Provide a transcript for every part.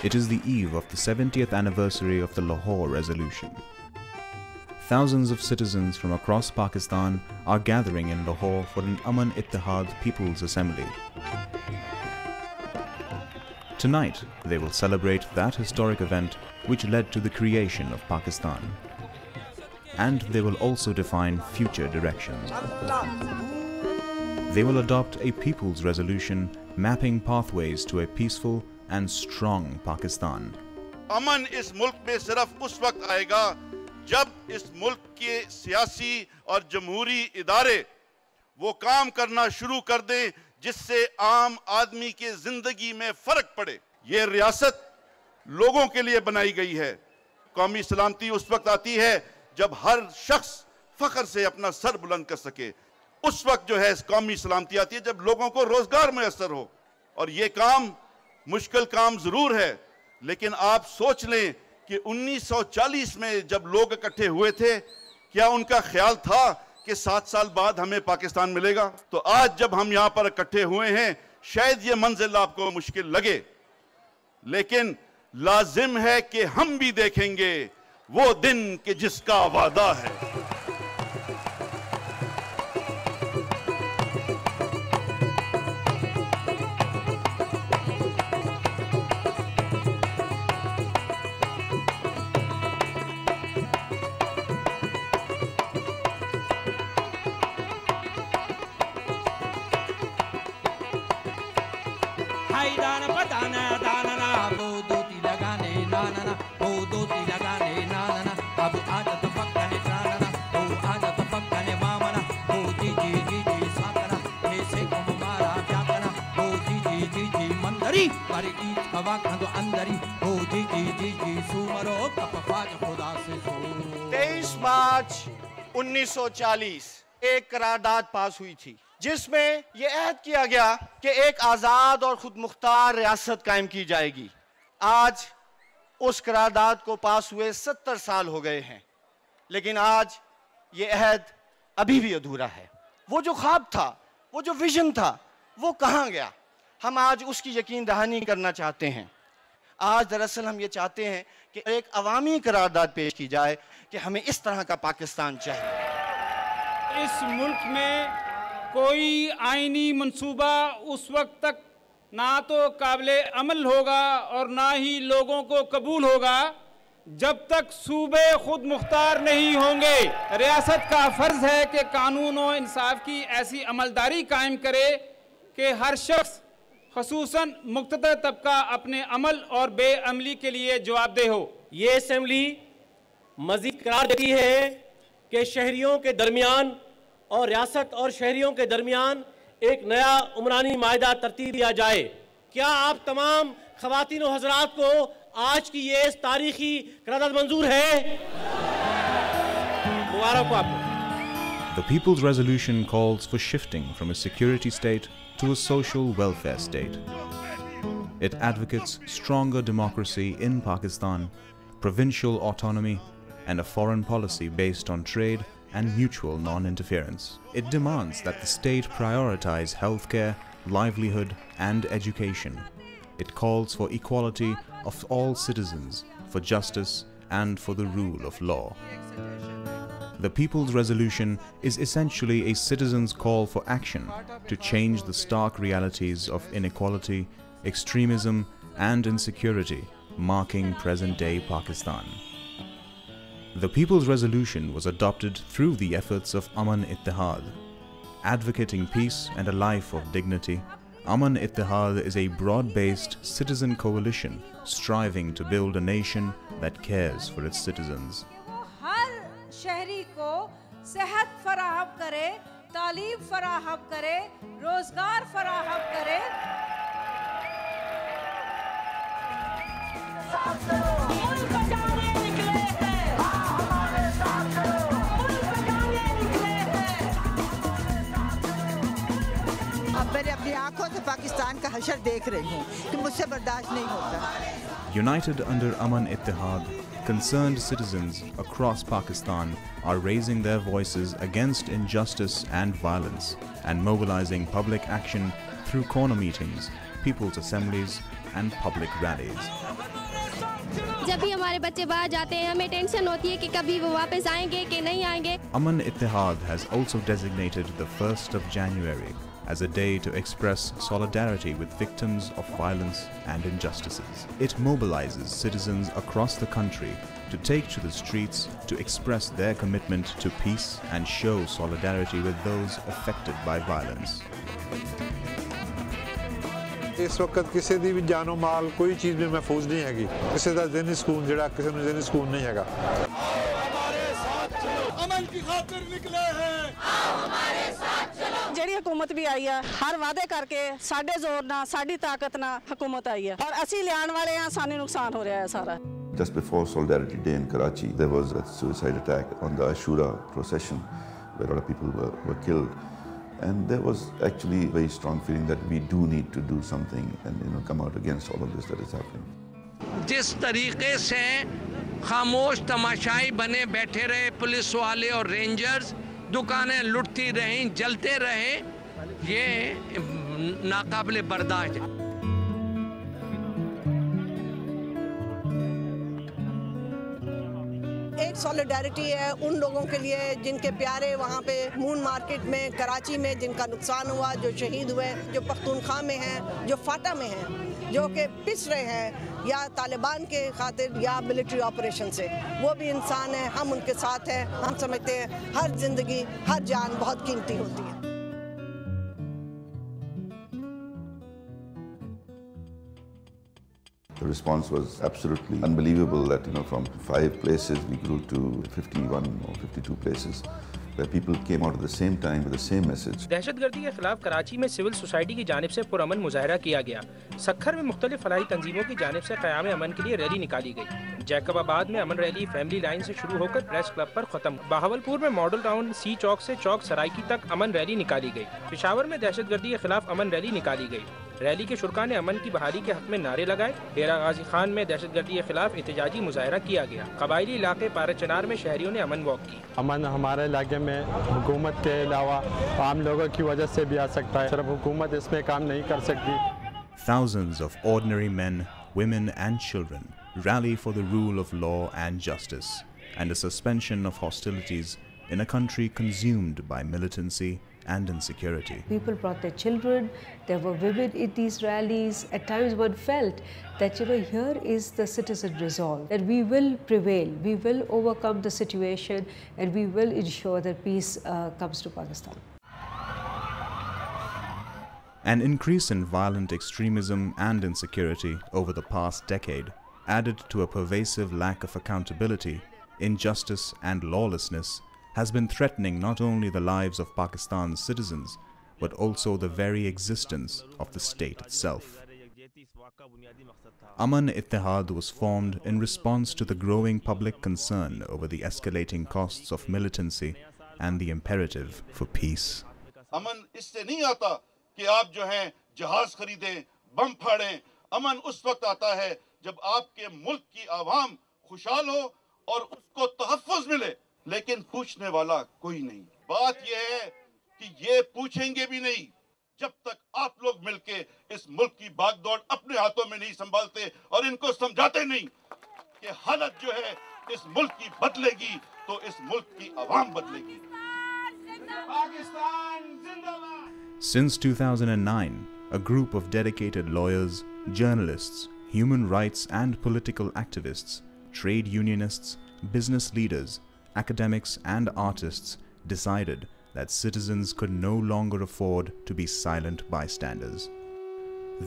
It is the eve of the 70th anniversary of the Lahore Resolution. Thousands of citizens from across Pakistan are gathering in Lahore for an Aman Ittehad People's Assembly. Tonight, they will celebrate that historic event which led to the creation of Pakistan. And they will also define future directions. They will adopt a People's Resolution mapping pathways to a peaceful and strong Pakistan. अमन इस मुल्क में सिर्फ उस वक्त आएगा जब इस मुल्क के सियासी और जमहूरी इदारे वो काम करना शुरू कर दें जिससे आम आदमी के जिंदगी में फर्क पड़े। ये रियासत लोगों के लिए बनाई गई है। कौमी सलामती उस वक्त आती है जब हर शख्स फख्र से अपना सर बुलंद कर सके। उस वक्त जो है कौमी सलामती आती है जब लोगों को रोजगार मैसर हो। और ये काम मुश्किल काम जरूर है, लेकिन आप सोच लें कि 1940 में जब लोग इकट्ठे हुए थे, क्या उनका ख्याल था कि 7 साल बाद हमें पाकिस्तान मिलेगा? तो आज जब हम यहाँ पर इकट्ठे हुए हैं, शायद ये मंजिल आपको मुश्किल लगे, लेकिन लाजिम है कि हम भी देखेंगे वो दिन कि जिसका वादा है। मार्च 1940 एक करारदाद पास हुई थी जिसमें यह अहद किया गया कि एक आज़ाद और खुद मुख्तार रियासत कायम की जाएगी। आज उस करारदाद को पास हुए 70 साल हो गए हैं, लेकिन आज ये अहद अभी भी अधूरा है। वो जो ख्वाब था, वो जो विजन था, वो कहाँ गया? हम आज उसकी यकीन दहानी करना चाहते हैं। आज दरअसल हम ये चाहते हैं कि एक अवामी करारदाद पेश की जाए कि हमें इस तरह का पाकिस्तान चाहिए। इस मुल्क में कोई आईनी मंसूबा उस वक्त तक ना तो काबिले अमल होगा और ना ही लोगों को कबूल होगा जब तक सूबे खुद मुख्तार नहीं होंगे। रियासत का फर्ज है कि कानून और इंसाफ की ऐसी अमलदारी कायम करे कि हर शख्स ख़ुसूसन मुक़्तदर तबका अपने अमल और बेअमली के लिए जवाबदेह हो। ये असेंबली मज़ीद करार देती है कि शहरियों के दरमियान और रियासत और शहरियों के दरमियान एक नया उमरानी मायदा तरतीब दिया जाए। क्या आप तमाम ख़वातीन और हज़रात को आज की ये तारीख़ी करारदाद मंजूर है? मुबारक हो आपको। The People's Resolution calls for shifting from a security state to a social welfare state. It advocates stronger democracy in Pakistan, provincial autonomy, and a foreign policy based on trade and mutual non-interference. It demands that the state prioritize healthcare, livelihood, and education. It calls for equality of all citizens, for justice, and for the rule of law. The People's Resolution is essentially a citizen's call for action to change the stark realities of inequality, extremism, and insecurity marking present-day Pakistan. The People's Resolution was adopted through the efforts of Aman Ittehad. Advocating peace and a life of dignity, Aman Ittehad is a broad-based citizen coalition striving to build a nation that cares for its citizens. शहरी को सेहत फराहम करे, तालीम फराहम करे, रोजगार फराहम करे। मुल्क बचाने निकले हैं, हमारे साथ चलो। मुल्क बचाने निकले हैं। अब मैंने अपनी आंखों से पाकिस्तान का हशर देख रही हूँ कि मुझसे बर्दाश्त नहीं होता। United under Aman Ittehad, concerned citizens across Pakistan are raising their voices against injustice and violence and mobilizing public action through corner meetings, people's assemblies, and public rallies. जब भी हमारे बच्चे बाहर जाते हैं हमें टेंशन होती है कि कभी वो वापस आएंगे कि नहीं आएंगे। Aman Ittehad has also designated the 1st of January as a day to express solidarity with victims of violence and injustices. It mobilizes citizens across the country to take to the streets to express their commitment to peace and show solidarity with those affected by violence. इस वक्त किसी दी भी जानो माल कोई चीज़ भी महफूज नहीं हैगी, किसी दा ज़हनी सुकून जिहड़ा किसी नूं ज़हनी सुकून नहीं हैगा। अमन की खातिर निकले हैं, हमारे साथ चलो। जेड़ी हुकूमत भी आई है हर वादे करके साडे जोर ना साडी ताकत ना हुकूमत आई है और असी लियाण वाले हैं, सानू नुकसान हो रहा है सारा। Just before Solidarity Day in Karachi, there was a suicide attack on the Ashura procession where a lot of people were killed. And there was actually a very strong feeling that we do need to do something and come out against all of this that is happening. जिस तरीके से खामोश तमाशाई बने बैठे रहे police वाले और rangers, दुकानें लुटती रहीं, जलते रहे, ये नाकाबिले बर्दाश्त है। एक सॉलिडारिटी है उन लोगों के लिए जिनके प्यारे वहाँ पे मून मार्केट में कराची में जिनका नुकसान हुआ, जो शहीद हुए, जो पख्तूनख्वा में हैं, जो फाटा में हैं, जो कि पिस रहे हैं या तालिबान के खातिर या मिलिट्री ऑपरेशन से, वो भी इंसान हैं, हम उनके साथ हैं। हम समझते हैं हर जिंदगी हर जान बहुत कीमती होती है। The response was absolutely unbelievable that, from 5 places we grew to 51 or 52 places where people came out at the same time with the same message. दहशतगर्दी के खिलाफ कराची में सिविल सोसाइटी की जानिब से पुरअमन मुजाहरा किया गया। सक्खर में मुख्तलिफ फलाही तंजीमों की जानिब से क़याम अमन के लिए रैली निकाली गई। जैकबाबाद में अमन रैली फैमिली लाइन से शुरू होकर प्रेस क्लब पर खत्म। बहावलपुर में मॉडल टाउन सी चौक से चौक सराइकी तक अमन रैली निकाली गई। पेशावर में दहशतगर्दी के खिलाफ अमन रैली निकाली गई। रैली के शुरा ने अमन की बहाली के हक में नारे लगाए। डेरा गाजी खान में दहशतगर्दी के खिलाफ एहतजाजी मुजाहरा किया गया। कबायली इलाके पाराचनार में शहरियों ने अमन वॉक की। अमन हमारे इलाके में हुकूमत के अलावा आम लोगों की वजह से भी आ सकता है, सिर्फ हुकूमत इसमें काम नहीं कर सकती। Thousands of ordinary men, women and children rally for the rule of law and justice and a suspension of hostilities in a country consumed by militancy and insecurity. People brought their children, there were women in these rallies. At times one felt that, here is the citizen resolve, that we will prevail, we will overcome the situation and we will ensure that peace comes to Pakistan. An increase in violent extremism and insecurity over the past decade, added to a pervasive lack of accountability, injustice and lawlessness, has been threatening not only the lives of Pakistan's citizens, but also the very existence of the state itself. Aman Ittehad was formed in response to the growing public concern over the escalating costs of militancy and the imperative for peace. अमन इससे नहीं आता कि आप जो हैं जहाज खरीदें, बम फाड़ें। अमन उस वक्त आता है जब आपके मुल्क की आवाम खुशहाल हो और उसको तहफ़्फ़ुज़ मिले, लेकिन पूछने वाला कोई नहीं। बात यह है कि ये पूछेंगे भी नहीं जब तक आप लोग मिलके इस मुल्क की बागडोर अपने हाथों में नहीं संभालते और इनको समझाते नहीं कि हालत जो है इस मुल्क की बदलेगी तो इस मुल्क की आवाम बदलेगी। पाकिस्तान जिंदाबाद। Since 2009, a group of dedicated lawyers, journalists, human rights and political activists, trade unionists, business leaders, academics and artists decided that citizens could no longer afford to be silent bystanders.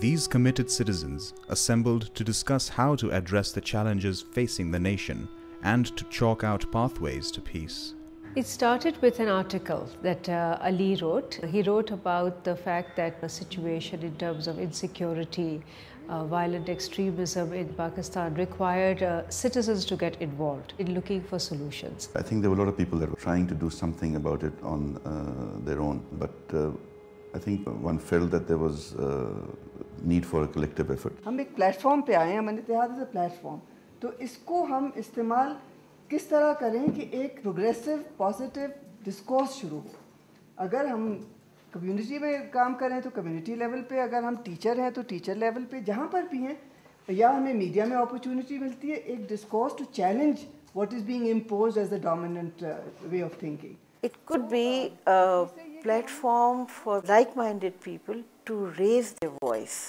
These committed citizens assembled to discuss how to address the challenges facing the nation and to chalk out pathways to peace. It started with an article that Ali wrote. He wrote about the fact that the situation in terms of insecurity, violent extremism in Pakistan required citizens to get involved in looking for solutions. I think there were a lot of people that were trying to do something about it on their own, but I think one felt that there was need for a collective effort. हम एक platform पे आए हैं, अमन इत्तेहाद is a platform, तो इसको हम इस्तेमाल किस तरह करें कि एक प्रोग्रेसिव पॉजिटिव डिस्कोर्स शुरू हो। अगर हम कम्युनिटी में काम करें तो कम्युनिटी लेवल पे, अगर हम टीचर हैं तो टीचर लेवल पे, जहाँ पर भी हैं या हमें मीडिया में अपॉर्चुनिटी मिलती है एक discourse to challenge what is being imposed as the dominant way of thinking. It could be a platform for like-minded people to raise their voice.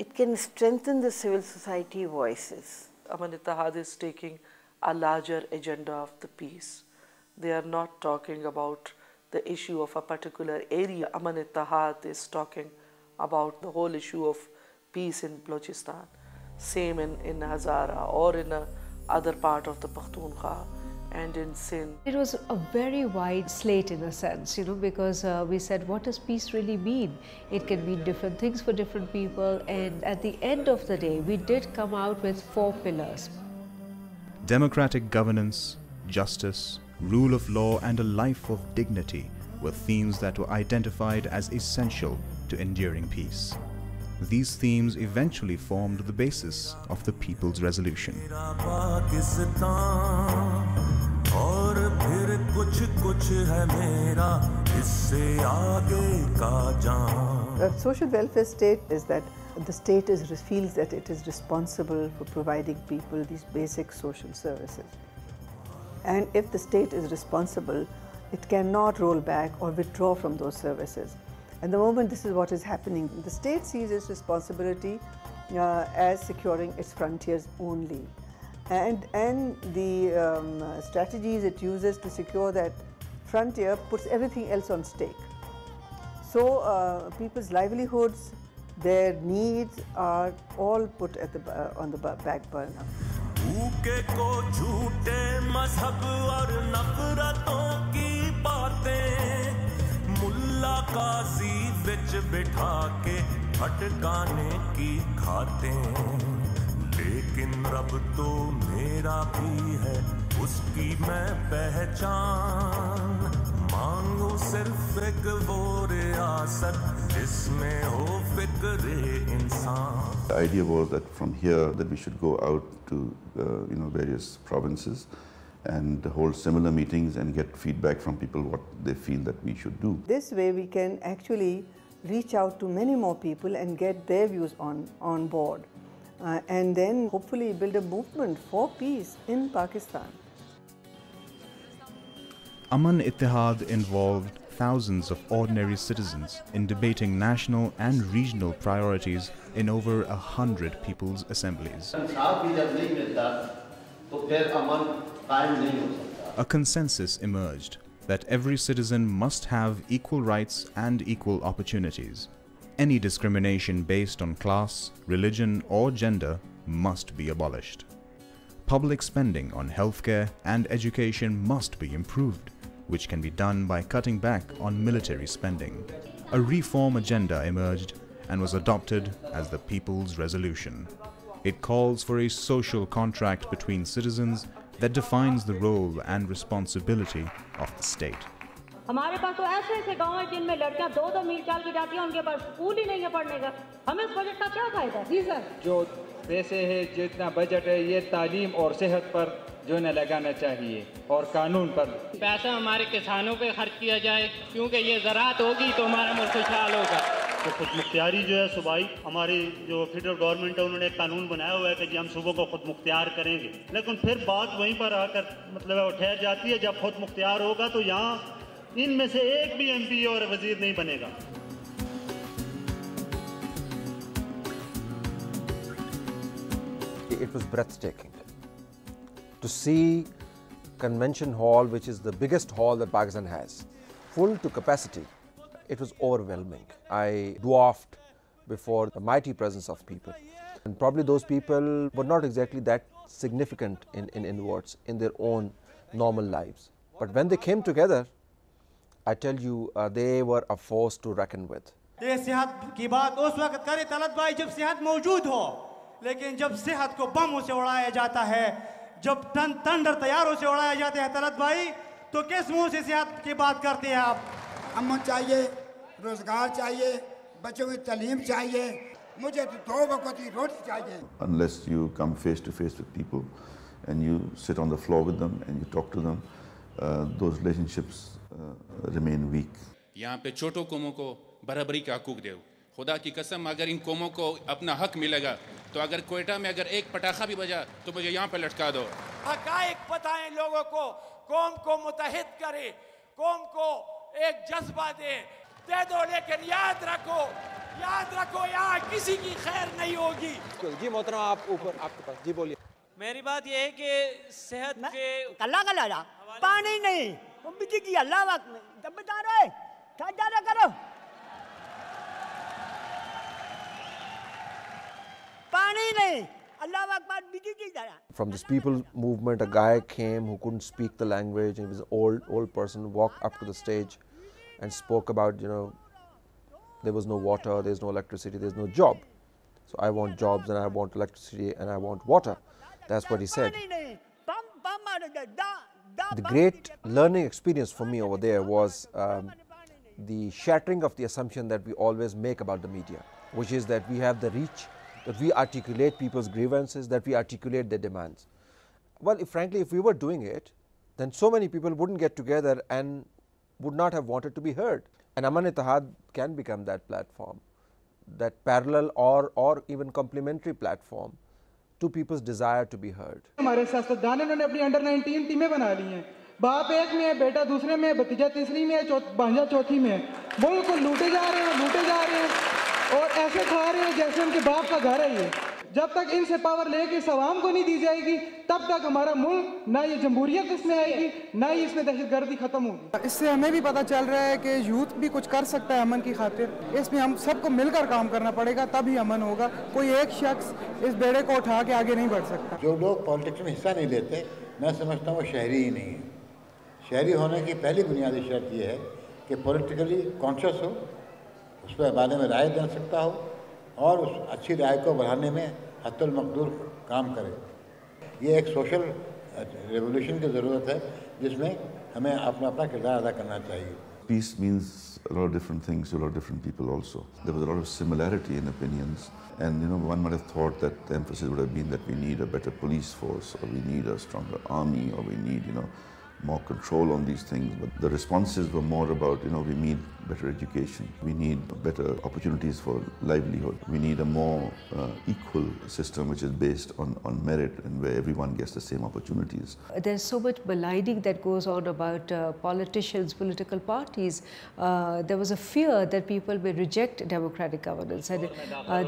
It can strengthen the civil society voices. Aman Ittehad is taking a larger agenda of the peace. They are not talking about the issue of a particular area. Aman Ittehad is talking about the whole issue of peace in Balochistan. Same in Hazara or in a other part of the Pakhtunkhwa and in Sindh. It was a very wide slate in a sense, because we said, what does peace really mean? It can mean different things for different people, and at the end of the day, we did come out with 4 pillars. Democratic governance, justice, rule of law, and a life of dignity were themes that were identified as essential to enduring peace. These themes eventually formed the basis of the People's Resolution. A social welfare state is that the state feels that it is responsible for providing people these basic social services. And if the state is responsible, it cannot roll back or withdraw from those services. And the moment this is what is happening, the state sees its responsibility as securing its frontiers only. And the strategies it uses to secure that frontier puts everything else on stake. So people's livelihoods, their needs are all put at on the back burner. काजी विच बिठा के भटकाने की खाते लेकिन रब तो मेरा भी है उसकी मैं पहचान मांगू सिर्फ एक वो रियासत जिसमें हो फिक्रे इंसान. The idea was that from here that we should go out to various provinces and hold similar meetings and get feedback from people what they feel that we should do. This way we can actually reach out to many more people and get their views on board and then hopefully build a movement for peace in Pakistan. Aman Ittehad involved thousands of ordinary citizens in debating national and regional priorities in over 100 people's assemblies. A consensus emerged that every citizen must have equal rights and equal opportunities. Any discrimination based on class, religion, or gender must be abolished. Public spending on healthcare and education must be improved, which can be done by cutting back on military spending. A reform agenda emerged and was adopted as the People's Resolution. It calls for a social contract between citizens that defines the role and responsibility of the state. हमारे पास तो ऐसे गांव हैं जिनमें लड़कियां 2-2 मील चल के जाती हैं, उनके पास स्कूल ही नहीं है पढ़ने का. हमें इस बजट का क्या फायदा है? जी सर. जो पैसे है, जितना बजट है, ये तालीम और सेहत पर जो न लगाना चाहिए और कानून पर. पैसा हमारे किसानों पे खर्च किया जाए, क्योंकि ये ज़राअत होगी तो हमारा मुल्क खुशहाल होगा. तो खुद मुख्तियारी जो है सूबाई हमारी जो फेडरल गवर्नमेंट है उन्होंने एक कानून बनाया हुआ है कि हम सूबों को खुद मुख्तियार करेंगे, लेकिन फिर बात वहीं पर आकर मतलब ठहर जाती है. जब खुद मुख्तियार होगा तो यहाँ इनमें से एक भी एमपी और वजीर नहीं बनेगा. It was breathtaking to see Convention Hall, which is the biggest hall that Pakistan has, full to capacity. It was overwhelming. I dwarfed before the mighty presence of people. And probably those people were not exactly that significant in words, in their own normal lives. But when they came together, I tell you, they were a force to reckon with. ये सेहत की बात उस वक्त करे तलत भाई जब सेहत मौजूद हो, लेकिन जब सेहत को बमों से उड़ाया जाता है, जब तंडर तैयारों से उड़ाया जाता है तलत भाई, तो किस मुंह से सेहत की बात करते हैं आप? अमन चाहिए, रोजगार चाहिए, बच्चों की तालीम चाहिए, मुझे तो 2 वक्त की रोटी चाहिए. Unless you come face to face with people and you sit on the floor with them and you talk to them, those relationships remain weak. यहाँ पे छोटों कौमों को बराबरी का हकूक दो, खुदा की कसम अगर इन कौमों को अपना हक मिलेगा तो अगर कोयटा में अगर एक पटाखा भी बजा तो मुझे यहाँ पे लटका दो। हकायक बताएं लोगों को, कौम को मुत्तहिद करे, कौम को एक जज्बा दे दो, लेकिन याद रखो यहाँ किसी की खैर नहीं होगी। जी मोहतरम, आप ऊपर आपके पास, जी बोलिए। मेरी बात यह है कि सेहत के कल्ला पानी नहीं बिजली की अल्लाह वक्त में जब बता रहे करो पानी नहीं अल्लाह वक्त बाद बिजली की जरा। From this people movement, a guy came who couldn't speak the language, and he was an old person, walked up to the stage and spoke about, you know, there was no water, there's no electricity, there's no job. So I want jobs and I want electricity and I want water. That's what he said. The great learning experience for me over there was the shattering of the assumption that we always make about the media, which is that we have the reach, that we articulate people's grievances, that we articulate their demands. Well, frankly, if we were doing it, then so many people wouldn't get together and would not have wanted to be heard. And Aman Ittehad can become that platform, that parallel or even complementary platform to people's desire to be heard. हमारे सियासतदान इन्होंने अपनी under 19 टीमें बना ली हैं। बाप एक में है, बेटा दूसरे में है, भतीजा तीसरी में है, भांजा चौथी में है। मुल्क को लूटे जा रहे हैं और ऐसे खा रहे हैं जैसे उनके बाप का घर है ये। जब तक इनसे पावर लेके सवाम को नहीं दी जाएगी तब तक हमारा मुल्क ना ये जमहूरियत इसमें आएगी ना ही इसमें दहशतगर्दी खत्म होगी। इससे हमें भी पता चल रहा है कि यूथ भी कुछ कर सकता है अमन की खातिर। इसमें हम सबको मिलकर काम करना पड़ेगा तभी अमन होगा। कोई एक शख्स इस बेड़े को उठा के आगे नहीं बढ़ सकता। जो लोग पॉलिटिक्स में हिस्सा नहीं लेते, मैं समझता हूँ वो शहरी ही नहीं है। शहरी होने की पहली बुनियादी शर्त यह है कि पॉलिटिकली कॉन्शियस हो, उस पर बारे में राय दे सकता हो और उस अच्छी राय को बढ़ाने में हत्तुल मकदूर काम करे। ये एक सोशल रेवोल्यूशन की ज़रूरत है जिसमें हमें अपना अपना किरदार अदा करना चाहिए। Peace means a lot of different things to a lot of different people also. There was a lot of similarity in opinions, and one might have thought that the emphasis would have been that we need a better police force, or we need a stronger army, or we need more control on these things. But the responses were more about we need better education, we need better opportunities for livelihood, we need a more equal system which is based on merit and where everyone gets the same opportunities. There's so much maligning that goes on about politicians, political parties. There was a fear that people may reject democratic governance, and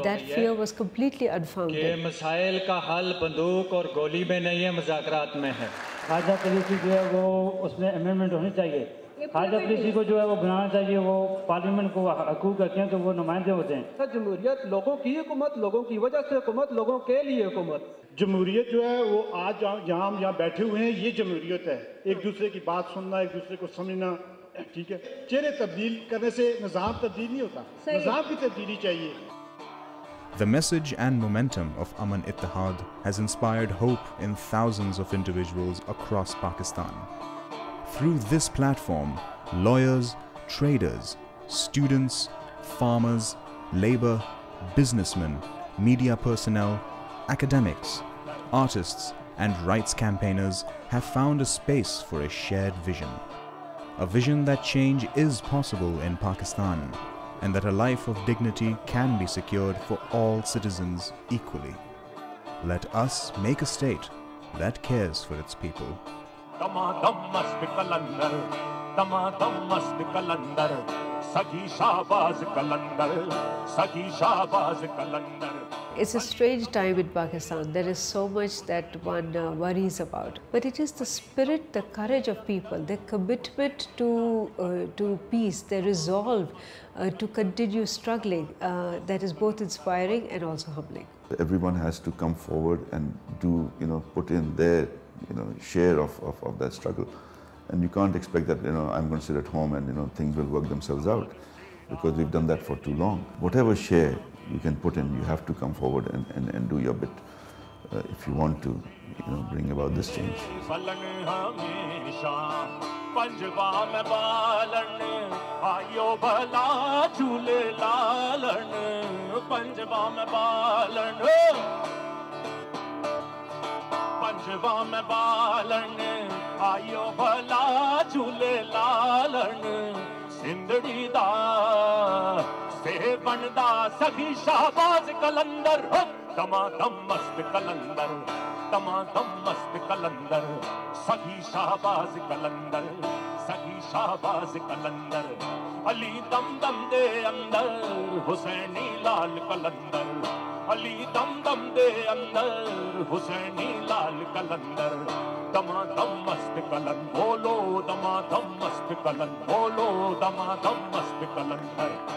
that fear was completely unfounded. मसाइल का हल बंदूक और गोली में नहीं है, मुज़ाकरात में है। खाजा पॉलिसी जो है वो उसमें अमेंडमेंट होनी चाहिए। खाजा पॉलिसी को जो है वो बनाना चाहिए, वो पार्लियामेंट को हकूक़ रखते हैं तो वो नुमाइंदे होते हैं। जमहूरियत लोगों की हुकूमत, लोगों की वजह से हुकूमत, लोगों के लिए हुकूमत। जमहूरियत जो है वो आज जहाँ हम यहाँ बैठे हुए हैं ये जमहूरियत है। एक दूसरे की बात सुनना, एक दूसरे को समझना, ठीक है। चेहरे तब्दील करने से निज़ाम तब्दील नहीं होता, निज़ाम की तब्दीली चाहिए। The message and momentum of Aman Ittehad has inspired hope in thousands of individuals across Pakistan. Through this platform, lawyers, traders, students, farmers, labor, businessmen, media personnel, academics, artists, and rights campaigners have found a space for a shared vision. A vision that change is possible in Pakistan, and that a life of dignity can be secured for all citizens equally. Let us make a state that cares for its people. It's a strange time in Pakistan. There is so much that one worries about. But it is the spirit, the courage of people, their commitment to peace, their resolve to continue struggling that is both inspiring and also humbling. Everyone has to come forward and do, put in their, share of that struggle. And you can't expect that, I'm going to sit at home and, things will work themselves out, because we've done that for too long. Whatever share you can put in, you have to come forward and do your bit if you want to, bring about this change. Sindhri दा से बनदा सखी शाहबाज कलंदर दमादम मस्त कलंदर दमादम मस्त कलंदर सखी शाहबाज कलंदर सखी शाहबाज कलंदर अली दम दम दे अंदर हुसैनी लाल कलंदर अली दम दम दे अंदर हुसैनी लाल कलंदर दमादम मस्त कलंदर बोलो दमादम मस्त कलंदर बोलो दमादम मस्त कलंदर